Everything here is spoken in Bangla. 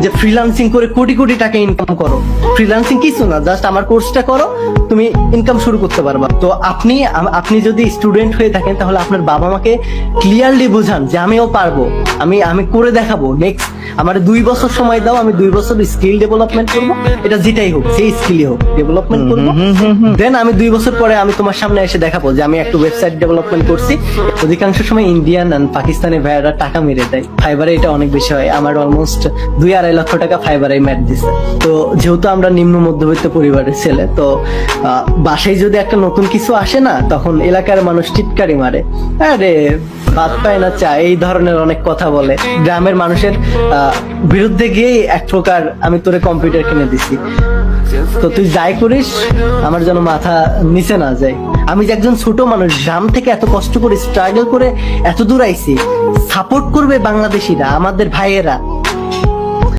যে ফ্রিল্যান্সিং করে কোটি কোটি টাকা ইনকাম করো। ফ্রিল্যান্সিং কিছু না, জাস্ট আমার কোর্সটা করো, তুমি ইনকাম শুরু করতে পারবা। তো আপনি যদি স্টুডেন্ট হয়ে থাকেন তাহলে আপনার বাবা মাকে ক্লিয়ারলি বোঝান যে আমিও পারবো, আমি করে দেখাবো। নেক্সট আমার 2 বছর সময় দাও, আমি 2 বছর স্কিল ডেভেলপমেন্ট করবো, এটা যেটাই হোক, সেই স্কিলই হোক, ডেভেলপমেন্ট করবো। দেন আমি 2 বছর পরে আমি তোমার সামনে এসে দেখাবো যে আমি একটা ওয়েবসাইট ডেভেলপমেন্ট করছি। অধিকাংশ সময় ইন্ডিয়ান এন্ড পাকিস্তানি ভাইয়ারা টাকা মেরে দেয়, ফাইবারে এটা অনেক বেশি হয়। আমার অলমোস্ট 2-2.5 লক্ষ টাকা ফাইবারে ম্যাট দিছে। তো যেহেতু আমরা নিম্ন মধ্যবিত্ত পরিবারের ছেলে, তো বাসায় যদি একটা নতুন কিছু আসে না, তখন এলাকার মানুষ চিৎকারি মারে, আরে ভাত পায় না চা, এই ধরনের অনেক কথা বলে। গ্রামের মানুষের বিরুদ্ধে গিয়ে এক প্রকার আমি তোরে কম্পিউটার কিনে দিছি, তো তুই যাই করিস আমার যেন মাথা নিচে না যায়। আমি যে একজন ছোট মানুষ, গ্রাম থেকে এত কষ্ট করে স্ট্রাগল করে এত দূর আইছি, সাপোর্ট করবে বাংলাদেশিরা, আমাদের ভাইয়েরা।